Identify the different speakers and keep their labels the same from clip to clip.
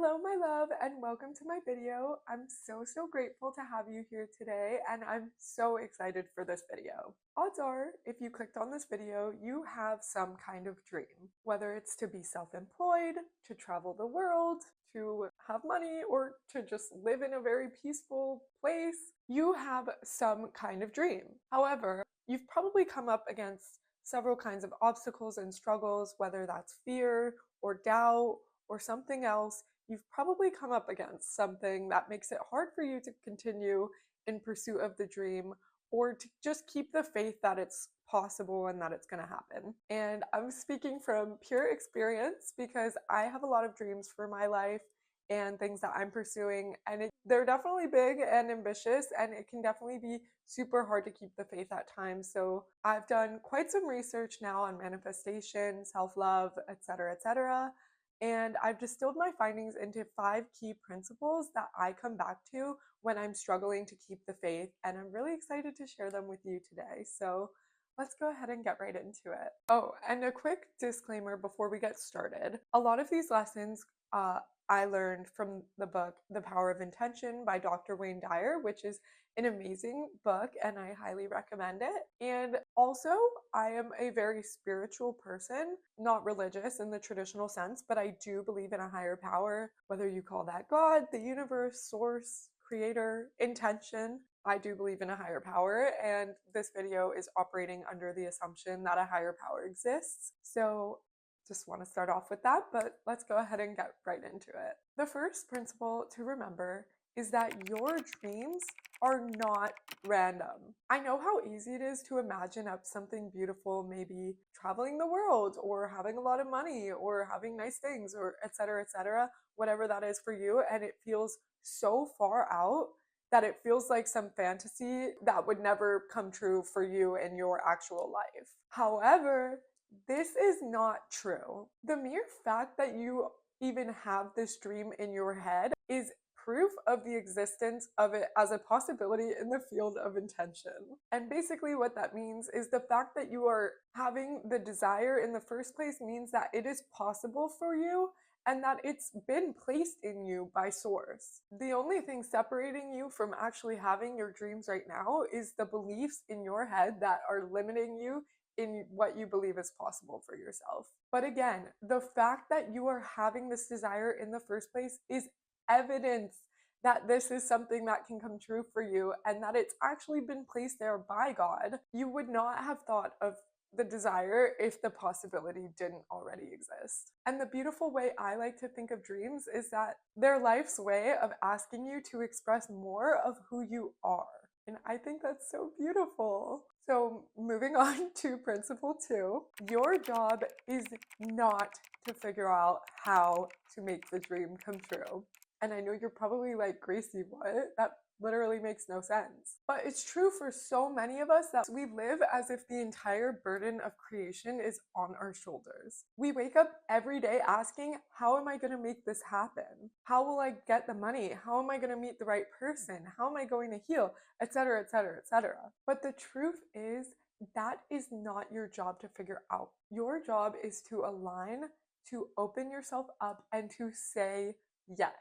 Speaker 1: Hello, my love, and welcome to my video. I'm so grateful to have you here today, and I'm so excited for this video. Odds are, if you clicked on this video, you have some kind of dream, whether it's to be self-employed, to travel the world, to have money, or to just live in a very peaceful place. You have some kind of dream. However, you've probably come up against several kinds of obstacles and struggles, whether that's fear or doubt or something else. You've probably come up against something that makes it hard for you to continue in pursuit of the dream or to just keep the faith that it's possible and that it's going to happen. And I'm speaking from pure experience because I have a lot of dreams for my life and things that I'm pursuing, and they're definitely big and ambitious, and it can definitely be super hard to keep the faith at times. So I've done quite some research now on manifestation, self-love, etc., etc. And I've distilled my findings into 5 key principles that I come back to when I'm struggling to keep the faith. And I'm really excited to share them with you today. So let's go ahead and get right into it. Oh, and a quick disclaimer before we get started. A lot of these lessons I learned from the book The Power of Intention by Dr. Wayne Dyer, which is an amazing book and I highly recommend it. And also, I am a very spiritual person, not religious in the traditional sense, but I do believe in a higher power, whether you call that God, the universe, source, creator, intention. I do believe in a higher power, and this video is operating under the assumption that a higher power exists. So just want to start off with that, but let's go ahead and get right into it. The first principle to remember is that your dreams are not random. I know how easy it is to imagine up something beautiful, maybe traveling the world or having a lot of money or having nice things or etc., whatever that is for you, and it feels so far out that it feels like some fantasy that would never come true for you in your actual life. However, this is not true. The mere fact that you even have this dream in your head is proof of the existence of it as a possibility in the field of intention. And basically what that means is the fact that you are having the desire in the first place means that it is possible for you and that it's been placed in you by source. The only thing separating you from actually having your dreams right now is the beliefs in your head that are limiting you in what you believe is possible for yourself. But again, the fact that you are having this desire in the first place is evidence that this is something that can come true for you and that it's actually been placed there by God. You would not have thought of the desire if the possibility didn't already exist. And the beautiful way I like to think of dreams is that they're life's way of asking you to express more of who you are. And I think that's so beautiful. So moving on to principle 2, your job is not to figure out how to make the dream come true. And I know you're probably like, Gracie, what? That literally makes no sense. But it's true for so many of us that we live as if the entire burden of creation is on our shoulders. We wake up every day asking, how am I going to make this happen? How will I get the money? How am I going to meet the right person? How am I going to heal? Etc., etc., etc. But the truth is, that is not your job to figure out. Your job is to align, to open yourself up, and to say yes.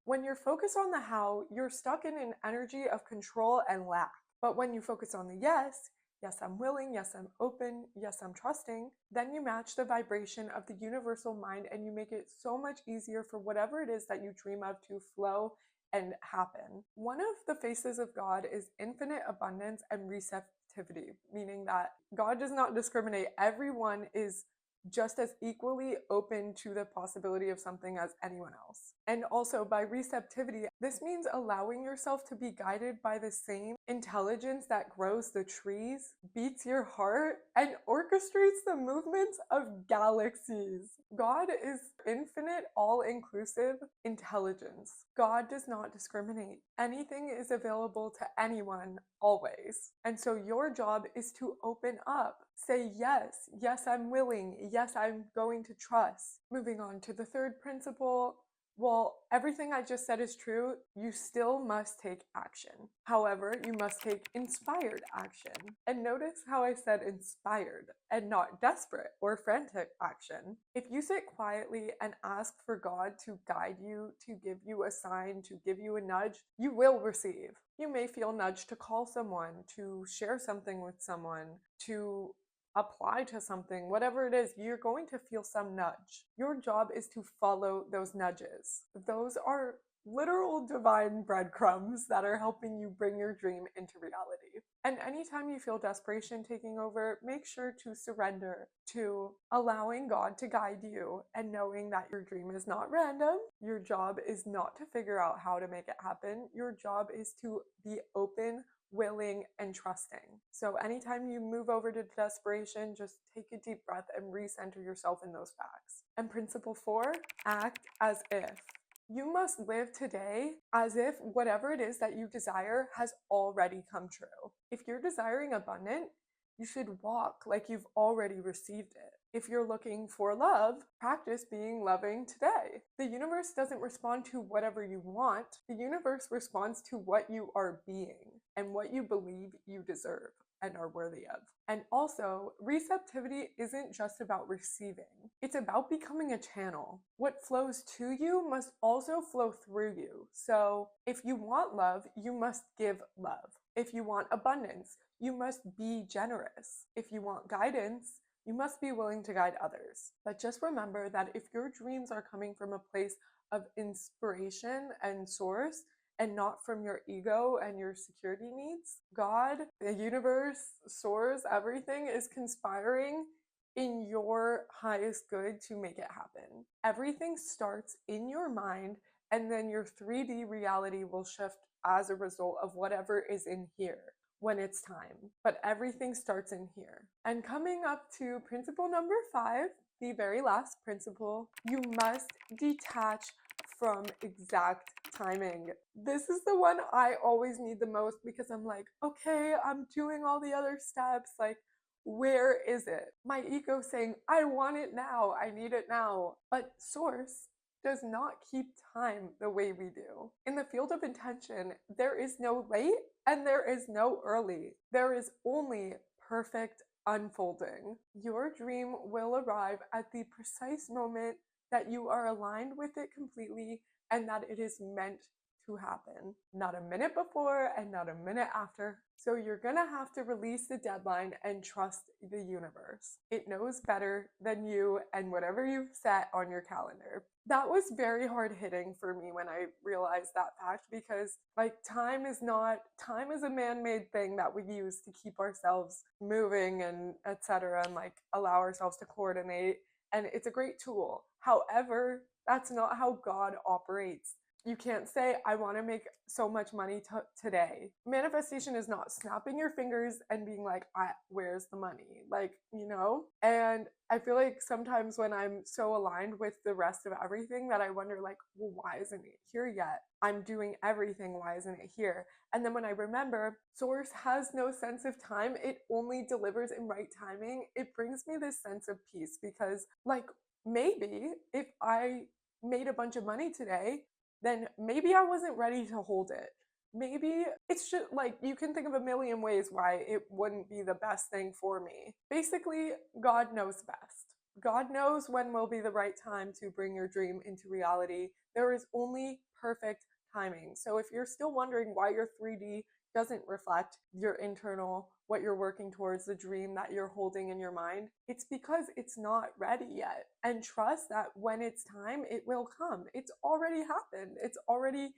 Speaker 1: When you're focused on the how, you're stuck in an energy of control and lack. But when you focus on the yes, yes, I'm willing, yes, I'm open, yes, I'm trusting, then you match the vibration of the universal mind and you make it so much easier for whatever it is that you dream of to flow and happen. One of the faces of God is infinite abundance and receptivity, meaning that God does not discriminate. Everyone is just as equally open to the possibility of something as anyone else. And also by receptivity, this means allowing yourself to be guided by the same intelligence that grows the trees, beats your heart, and orchestrates the movements of galaxies. God is infinite, all-inclusive intelligence. God does not discriminate. Anything is available to anyone, always. And so your job is to open up. Say yes, yes, I'm willing, yes, I'm going to trust. Moving on to the third principle, Well, everything I just said is true. You still must take action. However, you must take inspired action. And notice how I said inspired and not desperate or frantic action. If you sit quietly and ask for God to guide you, to give you a sign, to give you a nudge, you will receive. You may feel nudged to call someone, to share something with someone, to apply to something, whatever it is, you're going to feel some nudge. Your job is to follow those nudges. Those are literal divine breadcrumbs that are helping you bring your dream into reality. And anytime you feel desperation taking over, make sure to surrender to allowing God to guide you and knowing that your dream is not random. Your job is not to figure out how to make it happen. Your job is to be open, willing, and trusting. So anytime you move over to desperation, just take a deep breath and recenter yourself in those facts. And principle 4, act as if. You must live today as if whatever it is that you desire has already come true. If you're desiring abundance, you should walk like you've already received it. If you're looking for love, practice being loving today. The universe doesn't respond to whatever you want. The universe responds to what you are being and what you believe you deserve and are worthy of. And also, receptivity isn't just about receiving. It's about becoming a channel. What flows to you must also flow through you. So, if you want love, you must give love. If you want abundance, you must be generous. If you want guidance, you must be willing to guide others. But just remember that if your dreams are coming from a place of inspiration and source, and not from your ego and your security needs, God, the universe, source, everything is conspiring in your highest good to make it happen. Everything starts in your mind, and then your 3D reality will shift as a result of whatever is in here when it's time. But everything starts in here. And coming up to principle number 5, the very last principle, you must detach from exact timing. This is the one I always need the most because I'm like, okay, I'm doing all the other steps. Like, where is it? My ego saying, I want it now. I need it now. But source does not keep time the way we do. In the field of intention, there is no late and there is no early. There is only perfect unfolding. Your dream will arrive at the precise moment that you are aligned with it completely and that it is meant to happen. Not a minute before and not a minute after. So you're gonna have to release the deadline and trust the universe. It knows better than you and whatever you've set on your calendar. That was very hard hitting for me when I realized that fact because like time is a man-made thing that we use to keep ourselves moving and etc. and like allow ourselves to coordinate, and it's a great tool. However, that's not how God operates. You can't say, I want to make so much money today. Manifestation is not snapping your fingers and being like, where's the money? Like, you know? And I feel like sometimes when I'm so aligned with the rest of everything that I wonder, like, well, why isn't it here yet? I'm doing everything. Why isn't it here? And then when I remember, Source has no sense of time. It only delivers in right timing. It brings me this sense of peace because, like, maybe if I made a bunch of money today, then maybe I wasn't ready to hold it. Maybe it's just like you can think of a million ways why it wouldn't be the best thing for me. Basically, God knows best. God knows when will be the right time to bring your dream into reality. There is only perfect timing. So if you're still wondering why your 3D doesn't reflect your internal, what you're working towards, the dream that you're holding in your mind, it's because it's not ready yet. And trust that when it's time, it will come. It's already happened. It's already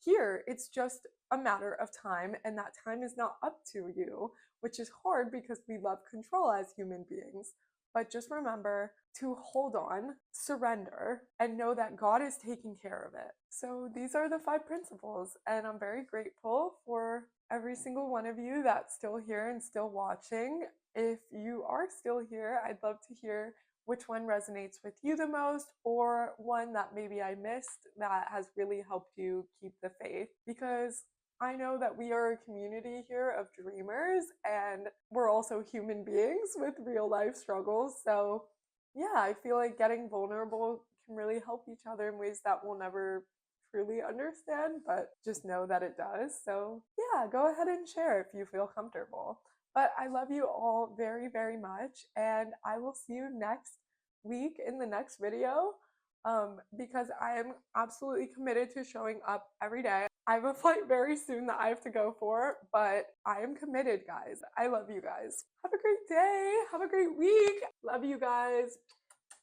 Speaker 1: here. It's just a matter of time, and that time is not up to you, which is hard because we love control as human beings. But just remember to hold on, surrender, and know that God is taking care of it. So these are the 5 principles, and I'm very grateful for every single one of you that's still here and still watching. If you are still here, I'd love to hear which one resonates with you the most, or one that maybe I missed that has really helped you keep the faith, because I know that we are a community here of dreamers and we're also human beings with real life struggles. So yeah, I feel like getting vulnerable can really help each other in ways that we'll never truly understand, but just know that it does. So, yeah, go ahead and share if you feel comfortable. But I love you all very, very much, and I will see you next week in the next video because I am absolutely committed to showing up every day. I have a flight very soon that I have to go for, but I am committed, guys. I love you guys. Have a great day. Have a great week. Love you guys.